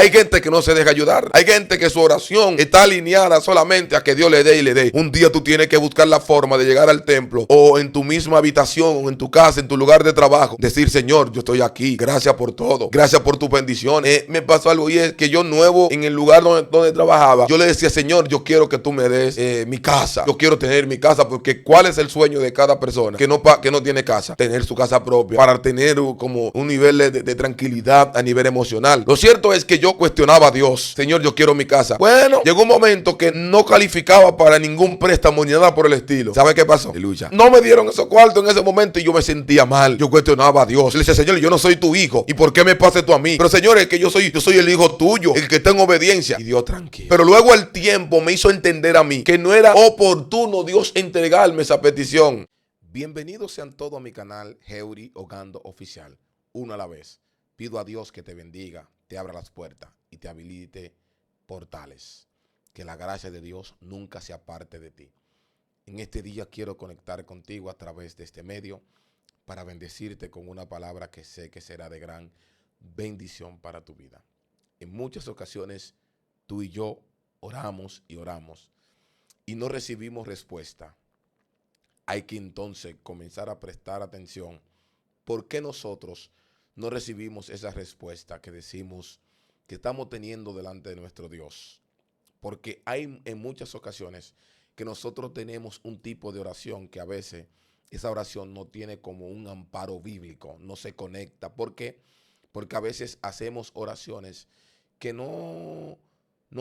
Hay gente que no se deja ayudar. Hay gente que su oración está alineada solamente a que Dios le dé y le dé. Un día tú tienes que buscar la forma de llegar al templo o en tu misma habitación o en tu casa, en tu lugar de trabajo, decir: Señor, yo estoy aquí. Gracias por todo. Gracias por tus bendiciones. Me pasó algo y es que yo nuevo en el lugar donde trabajaba, yo le decía: Señor, yo quiero que tú me des mi casa. Yo quiero tener mi casa, porque ¿cuál es el sueño de cada persona que no tiene casa? Tener su casa propia para tener como un nivel de tranquilidad a nivel emocional. Lo cierto es que yo cuestionaba a Dios: Señor, yo quiero mi casa. Bueno, llegó un momento que no calificaba para ningún préstamo ni nada por el estilo. ¿Sabe qué pasó? Aleluya. No me dieron esos cuartos en ese momento y yo me sentía mal. Yo cuestionaba a Dios. Le decía: Señor, yo no soy tu hijo. ¿Y por qué me pases tú a mí? Pero Señor, es que yo soy el hijo tuyo, el que está en obediencia. Y Dios tranquilo. Pero luego el tiempo me hizo entender a mí que no era oportuno Dios entregarme esa petición. Bienvenidos sean todos a mi canal Heury Ogando Oficial. Uno a la vez. Pido a Dios que te bendiga, te abra las puertas y te habilite portales. Que la gracia de Dios nunca se aparte de ti. En este día quiero conectar contigo a través de este medio para bendecirte con una palabra que sé que será de gran bendición para tu vida. En muchas ocasiones tú y yo oramos y no recibimos respuesta. Hay que entonces comenzar a prestar atención. ¿Por qué nosotros no recibimos esa respuesta que decimos que estamos teniendo delante de nuestro Dios? Porque hay en muchas ocasiones que nosotros tenemos un tipo de oración que a veces esa oración no tiene como un amparo bíblico, no se conecta. ¿Por qué? Porque a veces hacemos oraciones que no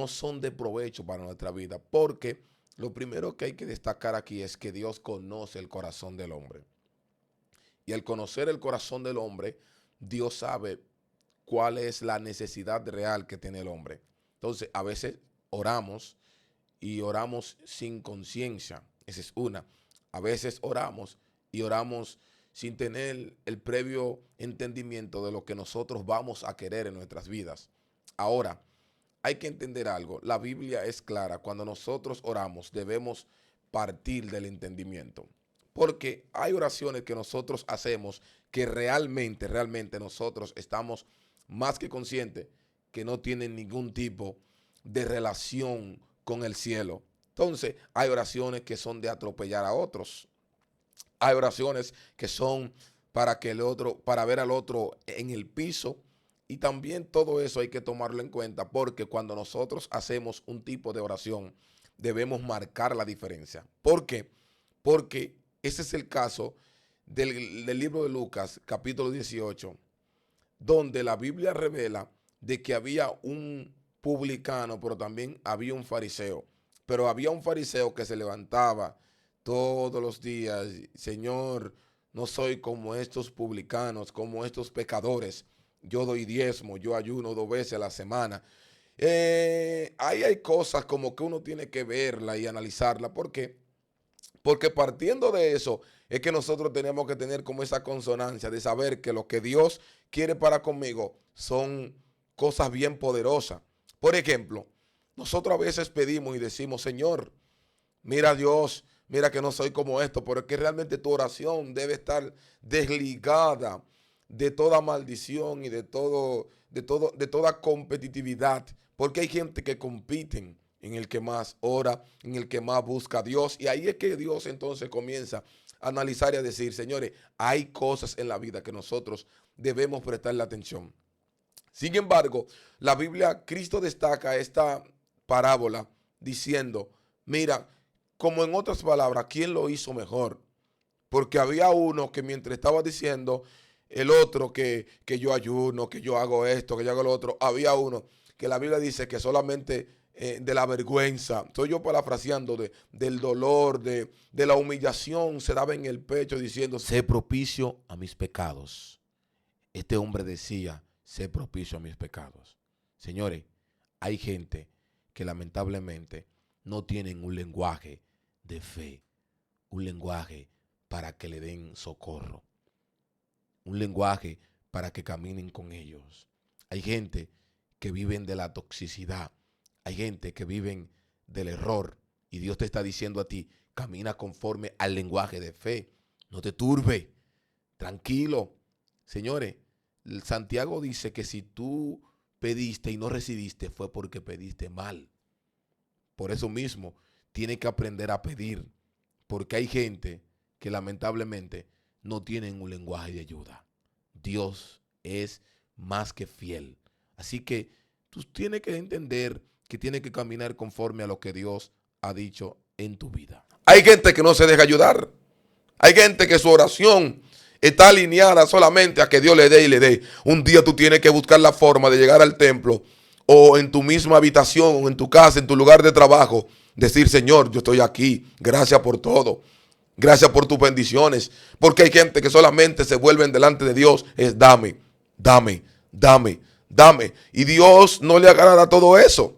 son de provecho para nuestra vida. Porque lo primero que hay que destacar aquí es que Dios conoce el corazón del hombre. Y al conocer el corazón del hombre, Dios sabe cuál es la necesidad real que tiene el hombre. Entonces, a veces oramos y oramos sin conciencia. Esa es una. A veces oramos y oramos sin tener el previo entendimiento de lo que nosotros vamos a querer en nuestras vidas. Ahora, hay que entender algo. La Biblia es clara. Cuando nosotros oramos, debemos partir del entendimiento. Porque hay oraciones que nosotros hacemos que realmente nosotros estamos más que conscientes que no tienen ningún tipo de relación con el cielo. Entonces, hay oraciones que son de atropellar a otros. Hay oraciones que son para ver al otro en el piso. Y también todo eso hay que tomarlo en cuenta, porque cuando nosotros hacemos un tipo de oración, debemos marcar la diferencia. ¿Por qué? Porque ese es el caso del libro de Lucas, capítulo 18, donde la Biblia revela de que había un publicano, pero también había un fariseo. Pero había un fariseo que se levantaba todos los días: Señor, no soy como estos publicanos, como estos pecadores. Yo doy diezmo, yo ayuno 2 veces a la semana. Ahí hay cosas como que uno tiene que verla y analizarla. ¿Por qué? Porque partiendo de eso es que nosotros tenemos que tener como esa consonancia de saber que lo que Dios quiere para conmigo son cosas bien poderosas. Por ejemplo, nosotros a veces pedimos y decimos: Señor, mira Dios, mira que no soy como esto, pero es que realmente tu oración debe estar desligada de toda maldición y de toda competitividad, porque hay gente que compiten en el que más ora, en el que más busca a Dios, y ahí es que Dios entonces comienza a analizar y a decir: señores, hay cosas en la vida que nosotros debemos prestarle atención. Sin embargo, la Biblia, Cristo destaca esta parábola diciendo: mira, como en otras palabras, ¿quién lo hizo mejor? Porque había uno que mientras estaba diciendo el otro que yo ayuno, que yo hago esto, que yo hago lo otro, había uno que la Biblia dice que solamente de la vergüenza, estoy yo parafraseando, del dolor, de la humillación, se daba en el pecho diciendo: sé propicio a mis pecados. Este hombre decía: sé propicio a mis pecados. Señores, hay gente que lamentablemente no tienen un lenguaje de fe, un lenguaje para que le den socorro, un lenguaje para que caminen con ellos. Hay gente que viven de la toxicidad, hay gente que viven del error, y Dios te está diciendo a ti: camina conforme al lenguaje de fe, no te turbe, tranquilo. Señores, Santiago dice que si tú pediste y no recibiste fue porque pediste mal. Por eso mismo, tienes que aprender a pedir. Porque hay gente que lamentablemente no tienen un lenguaje de ayuda. Dios es más que fiel. Así que tú tienes que entender que tienes que caminar conforme a lo que Dios ha dicho en tu vida. Hay gente que no se deja ayudar. Hay gente que su oración está alineada solamente a que Dios le dé y le dé. Un día tú tienes que buscar la forma de llegar al templo o en tu misma habitación o en tu casa, en tu lugar de trabajo, decir: Señor, yo estoy aquí. Gracias por todo. Gracias por tus bendiciones. Porque hay gente que solamente se vuelven delante de Dios. Es dame, dame, dame, dame. Y Dios no le agrada todo eso.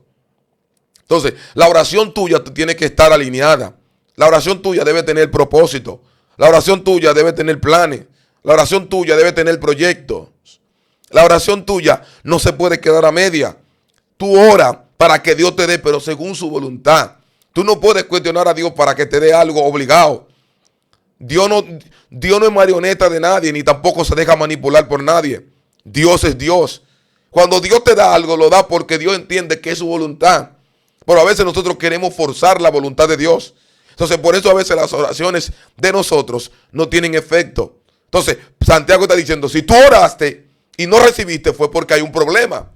Entonces, la oración tuya tiene que estar alineada. La oración tuya debe tener propósito. La oración tuya debe tener planes. La oración tuya debe tener proyectos. La oración tuya no se puede quedar a media. Tú oras para que Dios te dé, pero según su voluntad. Tú no puedes cuestionar a Dios para que te dé algo obligado. Dios no es marioneta de nadie, ni tampoco se deja manipular por nadie. Dios es Dios. Cuando Dios te da algo, lo da porque Dios entiende que es su voluntad. Pero a veces nosotros queremos forzar la voluntad de Dios. Entonces, por eso a veces las oraciones de nosotros no tienen efecto. Entonces, Santiago está diciendo: si tú oraste y no recibiste, fue porque hay un problema.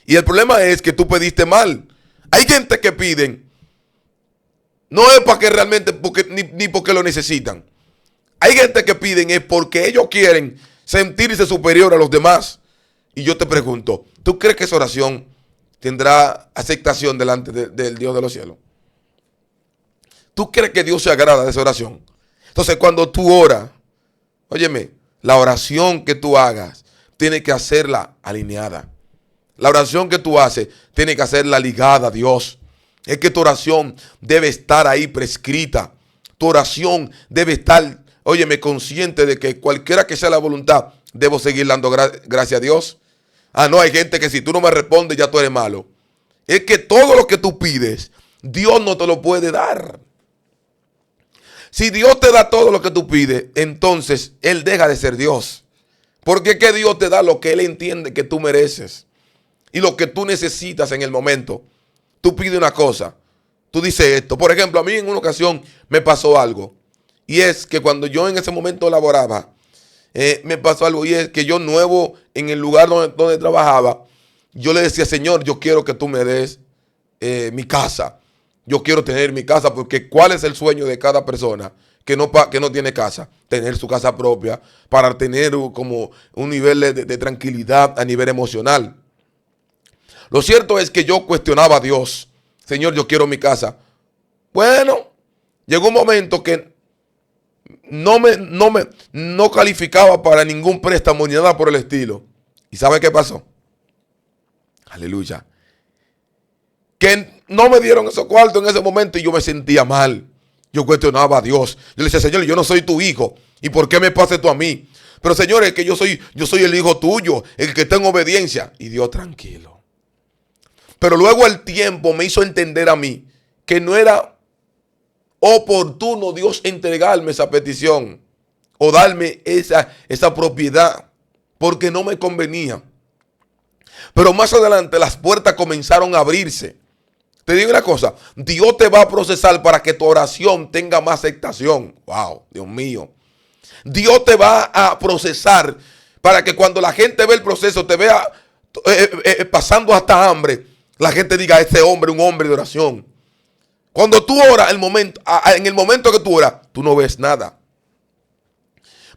Y el problema es que tú pediste mal. Hay gente que piden, no es para que realmente, ni porque lo necesitan. Hay gente que piden es porque ellos quieren sentirse superior a los demás. Y yo te pregunto, ¿tú crees que esa oración tendrá aceptación delante del Dios de los cielos? ¿Tú crees que Dios se agrada de esa oración? Entonces, cuando tú oras, óyeme, la oración que tú hagas, tienes que hacerla alineada. La oración que tú haces, tienes que hacerla ligada a Dios. Es que tu oración debe estar ahí prescrita. Tu oración debe estar, óyeme, consciente de que cualquiera que sea la voluntad, debo seguir dando gracias a Dios. Ah, no, hay gente que si tú no me respondes, ya tú eres malo. Es que todo lo que tú pides, Dios no te lo puede dar. Si Dios te da todo lo que tú pides, entonces Él deja de ser Dios. Porque es que Dios te da lo que Él entiende que tú mereces y lo que tú necesitas en el momento. Tú pides una cosa, tú dices esto. Por ejemplo, a mí en una ocasión me pasó algo. Y es que cuando yo en ese momento laboraba, me pasó algo. Y es que yo nuevo en el lugar donde trabajaba, yo le decía: Señor, yo quiero que tú me des mi casa. Yo quiero tener mi casa, porque ¿cuál es el sueño de cada persona que no tiene casa? Tener su casa propia para tener como un nivel de tranquilidad a nivel emocional. Lo cierto es que yo cuestionaba a Dios. Señor, yo quiero mi casa. Bueno, llegó un momento que no calificaba para ningún préstamo ni nada por el estilo. ¿Y sabe qué pasó? Aleluya. Que no me dieron esos cuartos en ese momento y yo me sentía mal. Yo cuestionaba a Dios. Yo le decía: Señor, yo no soy tu hijo. ¿Y por qué me pasa esto a mí? Pero Señor, es que yo soy el hijo tuyo, el que está en obediencia. Y Dios, tranquilo. Pero luego el tiempo me hizo entender a mí que no era oportuno Dios entregarme esa petición o darme esa propiedad, porque no me convenía. Pero más adelante las puertas comenzaron a abrirse. Te digo una cosa, Dios te va a procesar para que tu oración tenga más aceptación. Wow, Dios mío. Dios te va a procesar para que cuando la gente ve el proceso, te vea pasando hasta hambre, la gente diga: este hombre, un hombre de oración. Cuando tú oras, en el momento que tú oras, tú no ves nada.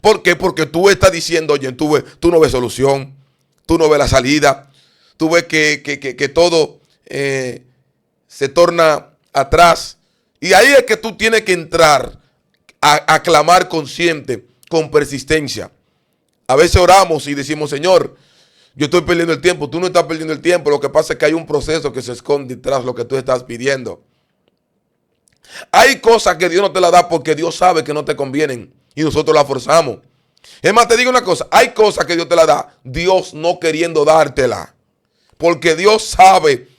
¿Por qué? Porque tú estás diciendo: oye, tú no ves solución, tú no ves la salida, tú ves que todo se torna atrás. Y ahí es que tú tienes que entrar a clamar consciente, con persistencia. A veces oramos y decimos: Señor, yo estoy perdiendo el tiempo. Tú no estás perdiendo el tiempo. Lo que pasa es que hay un proceso que se esconde tras lo que tú estás pidiendo. Hay cosas que Dios no te las da porque Dios sabe que no te convienen y nosotros las forzamos. Es más, te digo una cosa: hay cosas que Dios te las da, Dios no queriendo dártela, porque Dios sabe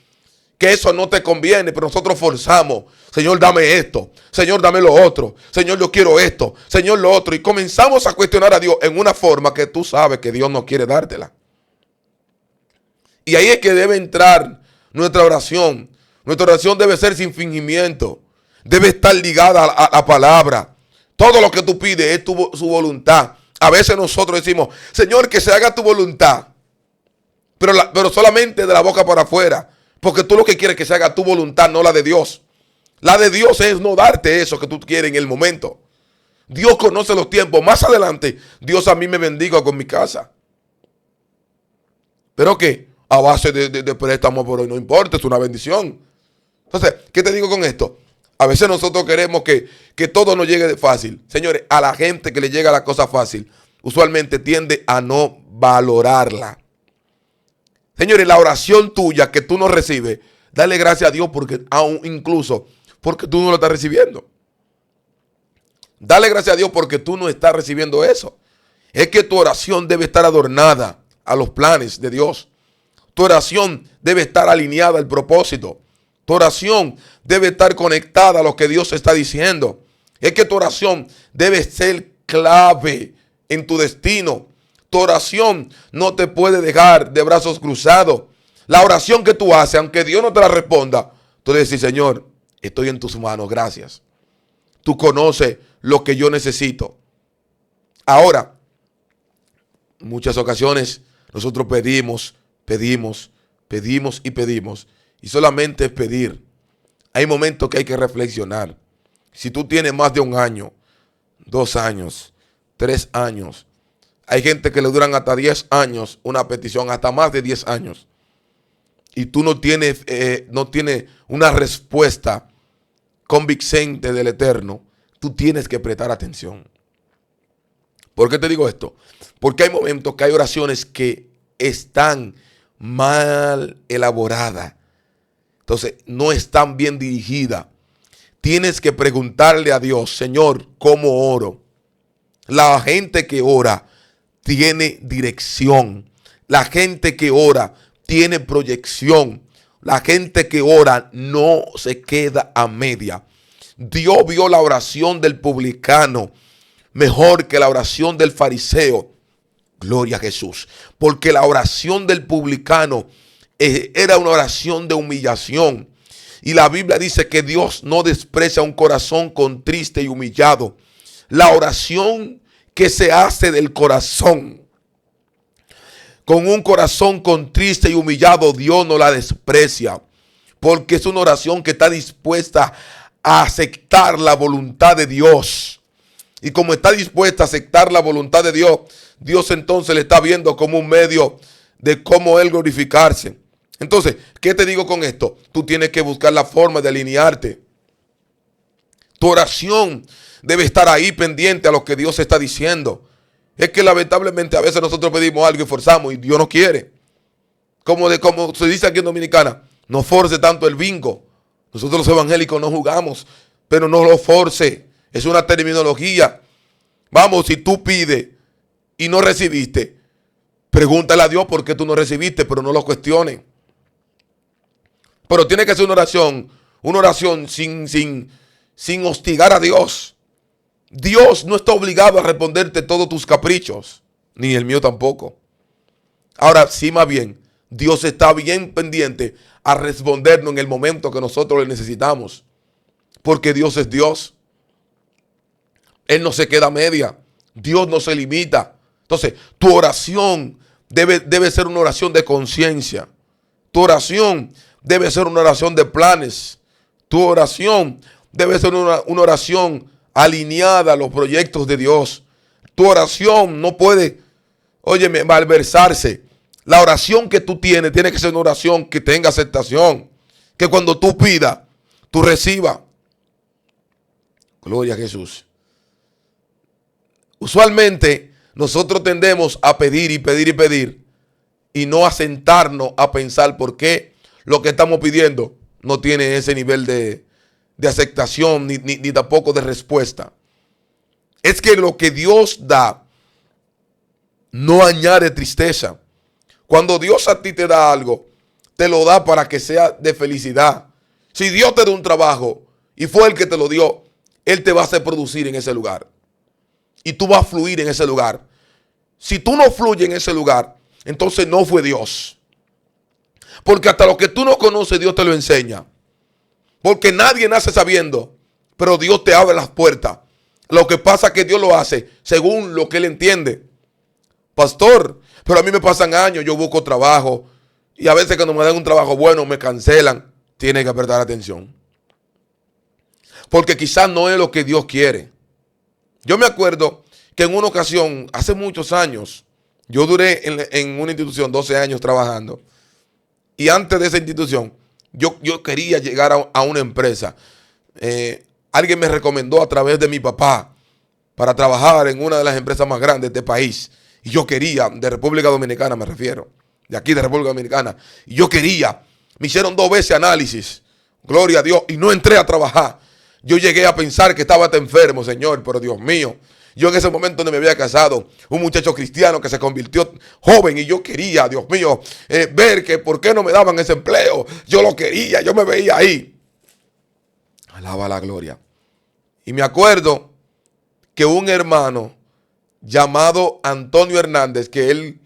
que eso no te conviene, pero nosotros forzamos. Señor, dame esto. Señor, dame lo otro. Señor, yo quiero esto. Señor, lo otro. Y comenzamos a cuestionar a Dios en una forma que tú sabes que Dios no quiere dártela. Y ahí es que debe entrar nuestra oración. Nuestra oración debe ser sin fingimiento. Debe estar ligada a la palabra. Todo lo que tú pides es su voluntad. A veces nosotros decimos, Señor, que se haga tu voluntad. Pero solamente de la boca para afuera. Porque tú lo que quieres es que se haga tu voluntad, no la de Dios. La de Dios es no darte eso que tú quieres en el momento. Dios conoce los tiempos. Más adelante, Dios a mí me bendiga con mi casa. ¿Pero qué? A base de préstamo, pero no importa, es una bendición. Entonces, ¿qué te digo con esto? A veces nosotros queremos que todo nos llegue de fácil. Señores, a la gente que le llega la cosa fácil, usualmente tiende a no valorarla. Señores, la oración tuya que tú no recibes, dale gracias a Dios porque aún incluso porque tú no lo estás recibiendo. Dale gracias a Dios porque tú no estás recibiendo eso. Es que tu oración debe estar adornada a los planes de Dios. Tu oración debe estar alineada al propósito. Tu oración debe estar conectada a lo que Dios está diciendo. Es que tu oración debe ser clave en tu destino. Tu oración no te puede dejar de brazos cruzados. La oración que tú haces, aunque Dios no te la responda, tú le dices, Señor, estoy en tus manos, gracias. Tú conoces lo que yo necesito. Ahora, en muchas ocasiones nosotros pedimos y pedimos. Y solamente es pedir. Hay momentos que hay que reflexionar. Si tú tienes más de 1 año, 2 años, 3 años, hay gente que le duran hasta 10 años una petición, hasta más de 10 años. Y tú no tienes una respuesta convincente del Eterno. Tú tienes que prestar atención. ¿Por qué te digo esto? Porque hay momentos que hay oraciones que están mal elaboradas. Entonces, no están bien dirigidas. Tienes que preguntarle a Dios, Señor, ¿cómo oro? La gente que ora tiene dirección. La gente que ora tiene proyección. La gente que ora no se queda a media. Dios vio la oración del publicano mejor que la oración del fariseo. Gloria a Jesús. Porque la oración del publicano era una oración de humillación. Y la Biblia dice que Dios no desprecia un corazón contriste y humillado. La oración que se hace del corazón, con un corazón contriste y humillado, Dios no la desprecia. Porque es una oración que está dispuesta a aceptar la voluntad de Dios. Y como está dispuesta a aceptar la voluntad de Dios, Dios entonces le está viendo como un medio de cómo Él glorificarse. Entonces, ¿qué te digo con esto? Tú tienes que buscar la forma de alinearte. Tu oración debe estar ahí pendiente a lo que Dios está diciendo. Es que lamentablemente a veces nosotros pedimos algo y forzamos y Dios no quiere. Como se dice aquí en Dominicana, no force tanto el bingo. Nosotros los evangélicos no jugamos, pero no lo force. Es una terminología. Vamos, si tú pides y no recibiste, pregúntale a Dios por qué tú no recibiste, pero no lo cuestiones. Pero tiene que ser una oración sin hostigar a Dios. Dios no está obligado a responderte todos tus caprichos, ni el mío tampoco. Ahora, sí, más bien, Dios está bien pendiente a respondernos en el momento que nosotros le necesitamos. Porque Dios es Dios. Él no se queda a media. Dios no se limita. Entonces, tu oración debe ser una oración de conciencia. Tu oración debe ser una oración de planes. Tu oración debe ser una oración alineada a los proyectos de Dios. Tu oración no puede, óyeme, malversarse. La oración que tú tienes tiene que ser una oración que tenga aceptación. Que cuando tú pidas, tú recibas. Gloria a Jesús. Usualmente nosotros tendemos a pedir y pedir y pedir y no a sentarnos a pensar por qué lo que estamos pidiendo no tiene ese nivel de aceptación ni tampoco de respuesta. Es que lo que Dios da no añade tristeza. Cuando Dios a ti te da algo, te lo da para que sea de felicidad. Si Dios te da un trabajo y fue el que te lo dio, Él te va a hacer producir en ese lugar. Y tú vas a fluir en ese lugar. Si tú no fluyes en ese lugar, entonces no fue Dios. Porque hasta lo que tú no conoces, Dios te lo enseña. Porque nadie nace sabiendo, pero Dios te abre las puertas. Lo que pasa es que Dios lo hace según lo que Él entiende. Pastor, pero a mí me pasan años, yo busco trabajo y a veces cuando me dan un trabajo bueno me cancelan. Tiene que prestar atención. Porque quizás no es lo que Dios quiere. Yo me acuerdo que en una ocasión, hace muchos años, yo duré en una institución 12 años trabajando. Y antes de esa institución, yo quería llegar a una empresa. Alguien me recomendó a través de mi papá para trabajar en una de las empresas más grandes de este país. Y yo quería, de República Dominicana me refiero, de aquí de República Dominicana. Y yo quería, me hicieron 2 veces análisis, gloria a Dios, y no entré a trabajar. Yo llegué a pensar que estaba hasta enfermo, Señor, pero Dios mío. Yo en ese momento no me había casado, un muchacho cristiano que se convirtió joven y yo quería, Dios mío, ver que por qué no me daban ese empleo. Yo lo quería, yo me veía ahí. Alaba la gloria. Y me acuerdo que un hermano llamado Antonio Hernández, que él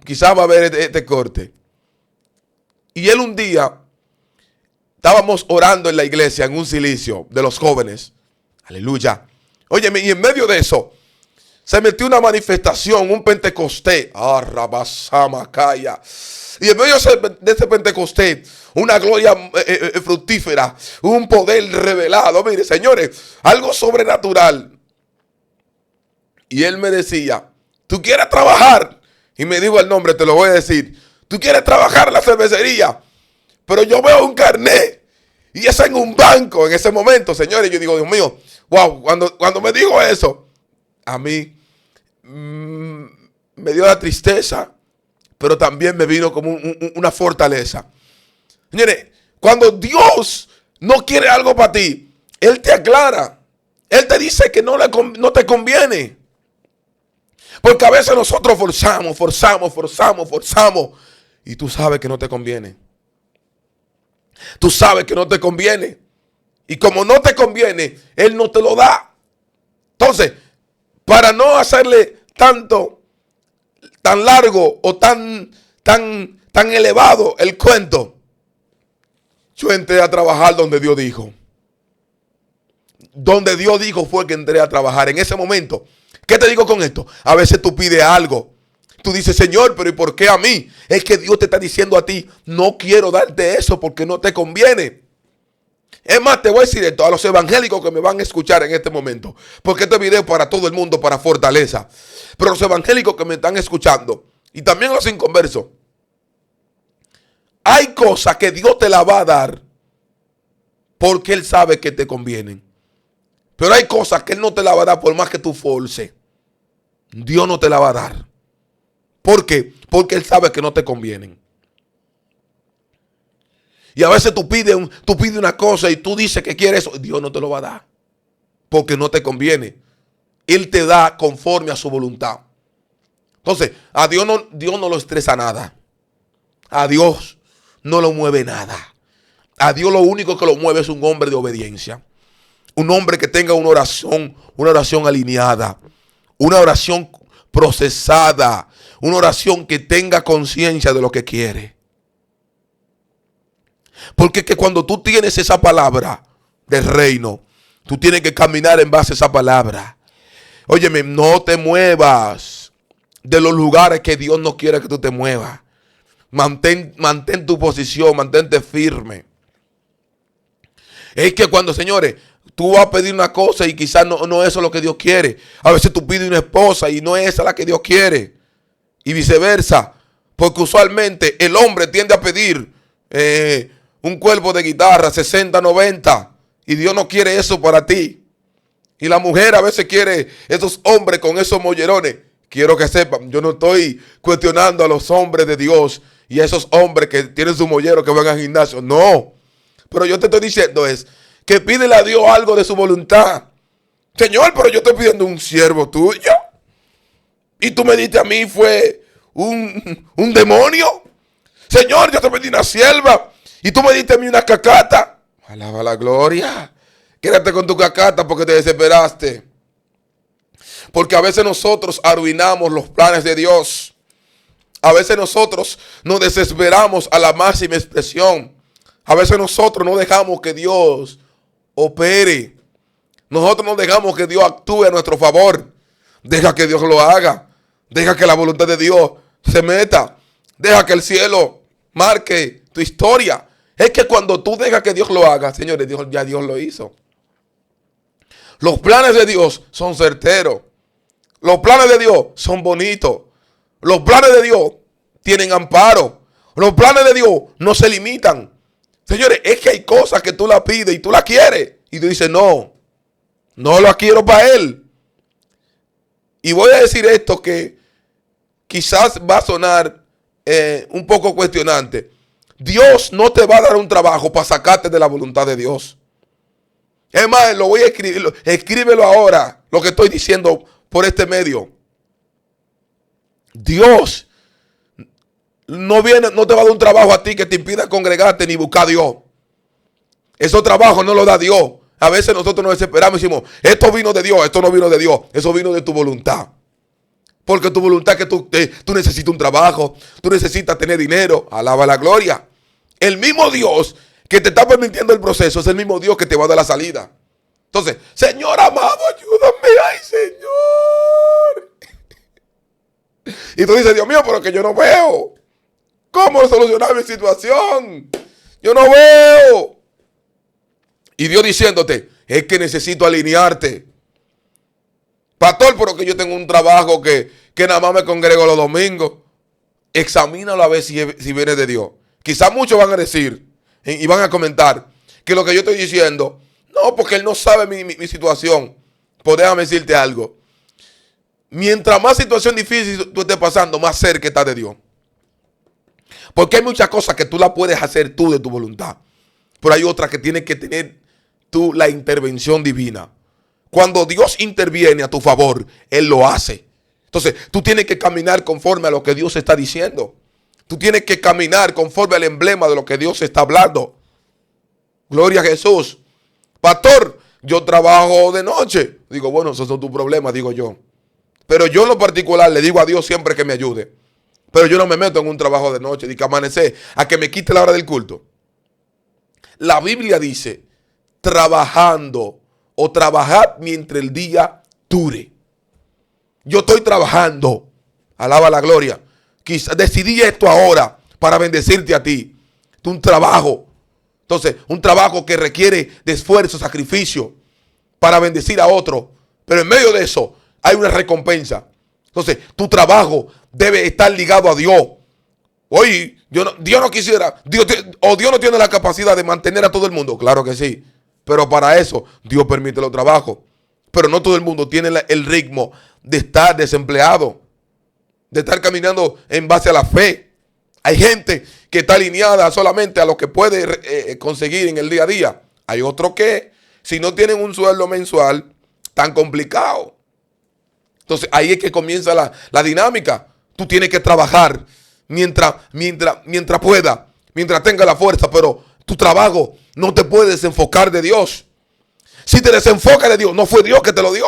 quizás va a ver este corte. Y él un día, estábamos orando en la iglesia, en un silicio de los jóvenes. Aleluya. Óyeme, y en medio de eso, se metió una manifestación, un Pentecostés. Rabasamacaya. Y en medio de ese Pentecostés, una gloria fructífera, un poder revelado. Mire, señores, algo sobrenatural. Y él me decía, ¿tú quieres trabajar? Y me dijo el nombre, te lo voy a decir. ¿Tú quieres trabajar en la cervecería? Pero yo veo un carnet y es en un banco en ese momento, señores. Yo digo, Dios mío, wow, cuando me dijo eso, a mí me dio la tristeza, pero también me vino como una fortaleza. Señores, cuando Dios no quiere algo para ti, Él te aclara. Él te dice que no te conviene. Porque a veces nosotros forzamos. Y tú sabes que no te conviene. Tú sabes que no te conviene. Y como no te conviene, Él no te lo da. Entonces, para no hacerle tan largo o tan elevado el cuento, yo entré a trabajar donde Dios dijo. Donde Dios dijo fue que entré a trabajar. En ese momento, ¿qué te digo con esto? A veces tú pides algo. Tú dices, Señor, pero ¿y por qué a mí? Es que Dios te está diciendo a ti, no quiero darte eso porque no te conviene. Es más, te voy a decir esto a los evangélicos que me van a escuchar en este momento. Porque este video es para todo el mundo, para fortaleza. Pero los evangélicos que me están escuchando y también los inconversos. Hay cosas que Dios te la va a dar porque Él sabe que te convienen. Pero hay cosas que Él no te la va a dar por más que tú forces. Dios no te la va a dar. ¿Por qué? Porque Él sabe que no te convienen. Y a veces tú pides una cosa y tú dices que quieres eso. Dios no te lo va a dar. Porque no te conviene. Él te da conforme a su voluntad. Entonces, a Dios no lo estresa nada. A Dios no lo mueve nada. A Dios lo único que lo mueve es un hombre de obediencia. Un hombre que tenga una oración alineada. Una oración procesada. Una oración que tenga conciencia de lo que quiere. Porque es que cuando tú tienes esa palabra del reino, tú tienes que caminar en base a esa palabra. Óyeme, no te muevas de los lugares que Dios no quiere que tú te muevas. Mantén tu posición, mantente firme. Es que cuando, señores, tú vas a pedir una cosa y quizás no eso es lo que Dios quiere. A veces tú pides una esposa y no es esa la que Dios quiere. Y viceversa. Porque usualmente el hombre tiende a pedir un cuerpo de guitarra 60, 90. Y Dios no quiere eso para ti. Y la mujer a veces quiere esos hombres con esos mollerones. Quiero que sepan, yo no estoy cuestionando a los hombres de Dios y a esos hombres que tienen su mollero que van al gimnasio. No. Pero yo te estoy diciendo es que pídele a Dios algo de su voluntad. Señor, pero yo estoy pidiendo un siervo tuyo. Y tú me diste a mí fue un demonio. Señor, yo te pedí una sierva. Y tú me diste a mí una cacata. Alaba la gloria. Quédate con tu cacata porque te desesperaste. Porque a veces nosotros arruinamos los planes de Dios. A veces nosotros nos desesperamos a la máxima expresión. A veces nosotros no dejamos que Dios opere. Nosotros no dejamos que Dios actúe a nuestro favor. Deja que Dios lo haga. Deja que la voluntad de Dios se meta. Deja que el cielo marque tu historia. Es que cuando tú dejas que Dios lo haga, señores, ya Dios lo hizo. Los planes de Dios son certeros. Los planes de Dios son bonitos. Los planes de Dios tienen amparo. Los planes de Dios no se limitan. Señores, es que hay cosas que tú la pides y tú la quieres. Y tú dices, no la quiero para Él. Y voy a decir esto que quizás va a sonar un poco cuestionante. Dios no te va a dar un trabajo para sacarte de la voluntad de Dios. Es más, lo voy a escribir, escríbelo ahora, lo que estoy diciendo por este medio. Dios no te va a dar un trabajo a ti que te impida congregarte ni buscar a Dios. Esos trabajos no los da Dios. A veces nosotros nos desesperamos y decimos, esto vino de Dios, esto no vino de Dios, eso vino de tu voluntad. Porque tu voluntad es que tú necesitas un trabajo, tú necesitas tener dinero, alaba la gloria. El mismo Dios que te está permitiendo el proceso es el mismo Dios que te va a dar la salida. Entonces, Señor amado, ayúdame, ay Señor. Y tú dices, Dios mío, pero que yo no veo. ¿Cómo solucionar mi situación? Yo no veo. Y Dios diciéndote, es que necesito alinearte. Pastor, pero que yo tengo un trabajo que nada más me congrego los domingos. Examínalo a ver si viene de Dios. Quizás muchos van a decir y van a comentar que lo que yo estoy diciendo, no, porque Él no sabe mi situación. Pues déjame decirte algo. Mientras más situación difícil tú estés pasando, más cerca estás de Dios. Porque hay muchas cosas que tú las puedes hacer tú de tu voluntad. Pero hay otras que tienes que tener tú la intervención divina. Cuando Dios interviene a tu favor, Él lo hace. Entonces, tú tienes que caminar conforme a lo que Dios está diciendo. Tú tienes que caminar conforme al emblema de lo que Dios está hablando. Gloria a Jesús. Pastor, yo trabajo de noche. Digo, bueno, esos son tus problemas, digo yo. Pero yo en lo particular le digo a Dios siempre que me ayude. Pero yo no me meto en un trabajo de noche, de que amanecer, a que me quite la hora del culto. La Biblia dice, trabajando o trabajad mientras el día dure. Yo estoy trabajando. Alaba la gloria. Quizás decidí esto ahora para bendecirte a ti. Es un trabajo. Entonces, un trabajo que requiere de esfuerzo, sacrificio para bendecir a otro. Pero en medio de eso hay una recompensa. Entonces, tu trabajo debe estar ligado a Dios. Oye, Dios no quisiera, Dios no tiene la capacidad de mantener a todo el mundo. Claro que sí. Pero para eso Dios permite los trabajos. Pero no todo el mundo tiene el ritmo de estar desempleado, de estar caminando en base a la fe. Hay gente que está alineada solamente a lo que puede conseguir en el día a día. Hay otros que, si no tienen un sueldo mensual, tan complicado. Entonces ahí es que comienza la dinámica. Tú tienes que trabajar mientras pueda, mientras tenga la fuerza, pero tu trabajo no te puede desenfocar de Dios. Si te desenfoca de Dios, no fue Dios que te lo dio.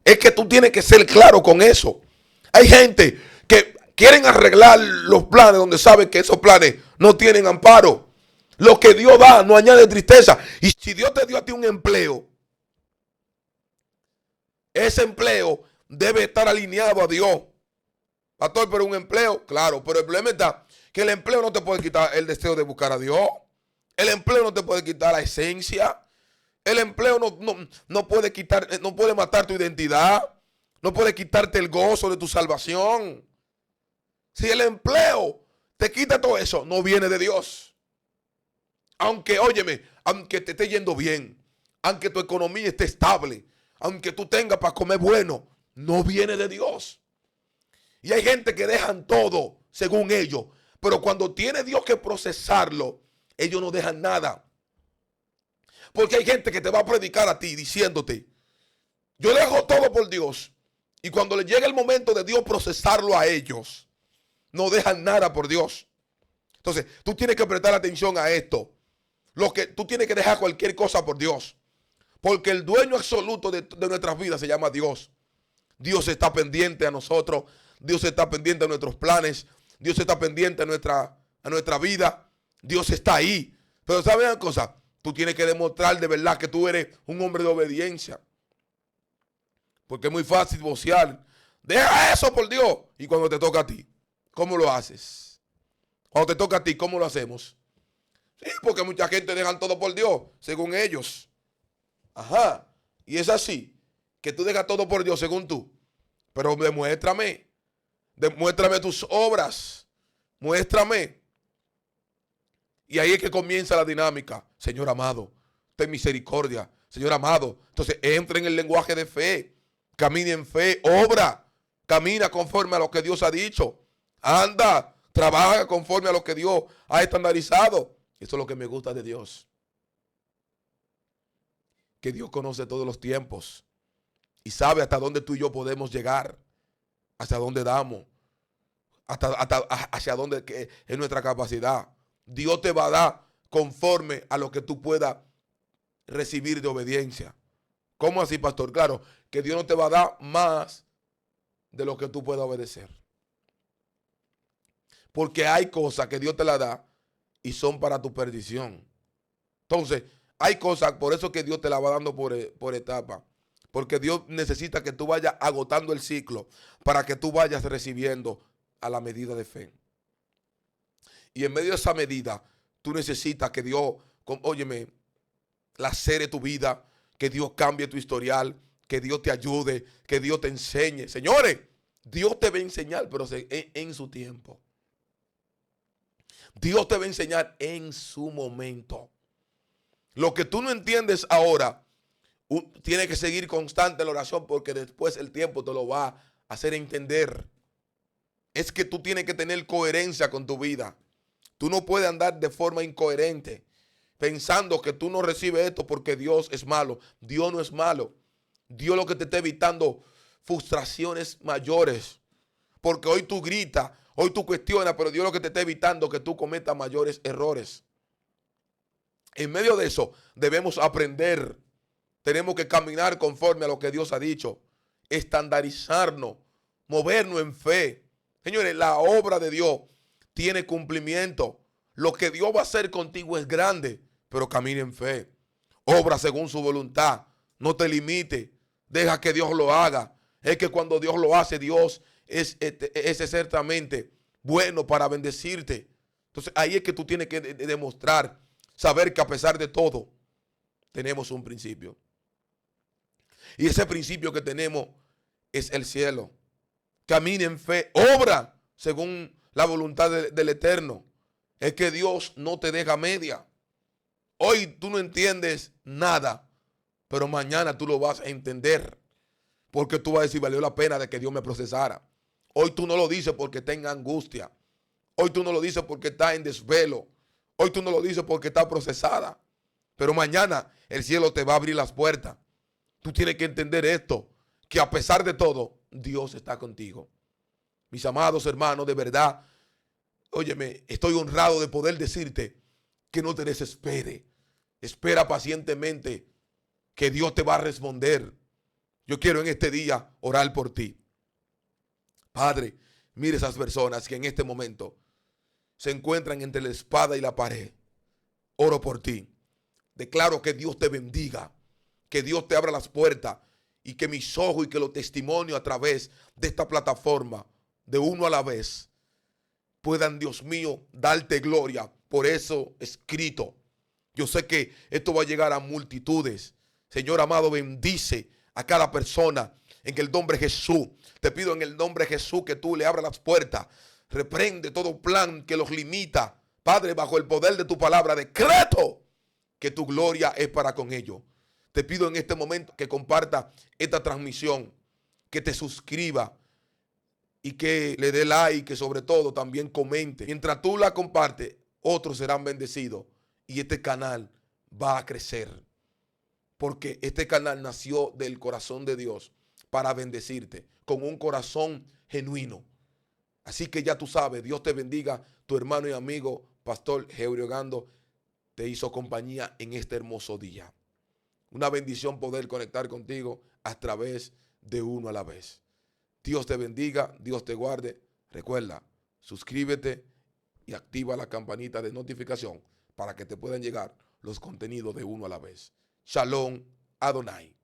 Es que tú tienes que ser claro con eso. Hay gente que quieren arreglar los planes donde saben que esos planes no tienen amparo. Lo que Dios da no añade tristeza. Y si Dios te dio a ti un empleo, ese empleo debe estar alineado a Dios. Pastor, pero un empleo, claro, pero el problema está que el empleo no te puede quitar el deseo de buscar a Dios. El empleo no te puede quitar la esencia. El empleo no puede quitar, no puede matar tu identidad. No puede quitarte el gozo de tu salvación. Si el empleo te quita todo eso, no viene de Dios. Aunque, óyeme, aunque te esté yendo bien, aunque tu economía esté estable, aunque tú tengas para comer bueno, no viene de Dios. Y hay gente que dejan todo según ellos, pero cuando tiene Dios que procesarlo, ellos no dejan nada. Porque hay gente que te va a predicar a ti diciéndote, yo dejo todo por Dios. Y cuando le llega el momento de Dios procesarlo a ellos, no dejan nada por Dios. Entonces, tú tienes que prestar atención a esto. Tú tienes que dejar cualquier cosa por Dios. Porque el dueño absoluto de nuestras vidas se llama Dios. Dios está pendiente a nosotros. Dios está pendiente a nuestros planes. Dios está pendiente a nuestra vida. Dios está ahí. Pero ¿saben una cosa? Tú tienes que demostrar de verdad que tú eres un hombre de obediencia. Porque es muy fácil vocear. Deja eso, por Dios. Y cuando te toca a ti, ¿cómo lo haces? Cuando te toca a ti, ¿cómo lo hacemos? Sí, porque mucha gente dejan todo por Dios, según ellos. Ajá. Y es así, que tú dejas todo por Dios, según tú. Pero demuéstrame tus obras. Muéstrame. Y ahí es que comienza la dinámica. Señor amado, ten misericordia. Señor amado. Entonces entra en el lenguaje de fe. Camina en fe. Obra. Camina conforme a lo que Dios ha dicho. Anda. Trabaja conforme a lo que Dios ha estandarizado. Eso es lo que me gusta de Dios. Que Dios conoce todos los tiempos. Y sabe hasta dónde tú y yo podemos llegar. Hasta dónde damos. Hacia dónde es nuestra capacidad. Dios te va a dar conforme a lo que tú puedas recibir de obediencia. ¿Cómo así, pastor? Claro, que Dios no te va a dar más de lo que tú puedas obedecer. Porque hay cosas que Dios te la da y son para tu perdición. Entonces, hay cosas, por eso que Dios te la va dando por etapa. Porque Dios necesita que tú vayas agotando el ciclo para que tú vayas recibiendo a la medida de fe. Y en medio de esa medida, tú necesitas que Dios, óyeme, lacere tu vida, que Dios cambie tu historial, que Dios te ayude, que Dios te enseñe. Señores, Dios te va a enseñar, pero en su tiempo. Dios te va a enseñar en su momento. Lo que tú no entiendes ahora, tiene que seguir constante en la oración porque después el tiempo te lo va a hacer entender. Es que tú tienes que tener coherencia con tu vida. Tú no puedes andar de forma incoherente pensando que tú no recibes esto porque Dios es malo. Dios no es malo. Dios lo que te está evitando frustraciones mayores. Porque hoy tú gritas, hoy tú cuestionas, pero Dios lo que te está evitando que tú cometas mayores errores. En medio de eso debemos aprender. Tenemos que caminar conforme a lo que Dios ha dicho. Estandarizarnos, movernos en fe. Señores, la obra de Dios tiene cumplimiento. Lo que Dios va a hacer contigo es grande, pero camina en fe. Obra según su voluntad. No te limite. Deja que Dios lo haga. Es que cuando Dios lo hace, Dios es ciertamente bueno para bendecirte. Entonces ahí es que tú tienes que demostrar, saber que a pesar de todo, tenemos un principio. Y ese principio que tenemos es el cielo. Camina en fe, obra según la voluntad del Eterno. Es que Dios no te deja media. Hoy tú no entiendes nada, pero mañana tú lo vas a entender. Porque tú vas a decir, valió la pena de que Dios me procesara. Hoy tú no lo dices porque tenga angustia. Hoy tú no lo dices porque está en desvelo. Hoy tú no lo dices porque está procesada. Pero mañana el cielo te va a abrir las puertas. Tú tienes que entender esto, que a pesar de todo, Dios está contigo. Mis amados hermanos, de verdad, óyeme, estoy honrado de poder decirte que no te desesperes. Espera pacientemente que Dios te va a responder. Yo quiero en este día orar por ti. Padre, mire esas personas que en este momento se encuentran entre la espada y la pared. Oro por ti. Declaro que Dios te bendiga, que Dios te abra las puertas y que mis ojos y que los testimonios a través de esta plataforma, de uno a la vez, puedan, Dios mío, darte gloria por eso escrito. Yo sé que esto va a llegar a multitudes. Señor amado, bendice a cada persona en el nombre de Jesús. Te pido en el nombre de Jesús que tú le abras las puertas. Reprende todo plan que los limita. Padre, bajo el poder de tu palabra, decreto que tu gloria es para con ellos. Te pido en este momento que comparta esta transmisión, que te suscriba y que le dé like, que sobre todo también comente. Mientras tú la compartes, otros serán bendecidos y este canal va a crecer. Porque este canal nació del corazón de Dios para bendecirte con un corazón genuino. Así que ya tú sabes, Dios te bendiga. Tu hermano y amigo, Pastor Eurio Gando, te hizo compañía en este hermoso día. Una bendición poder conectar contigo a través de uno a la vez. Dios te bendiga, Dios te guarde. Recuerda, suscríbete y activa la campanita de notificación para que te puedan llegar los contenidos de uno a la vez. Shalom Adonai.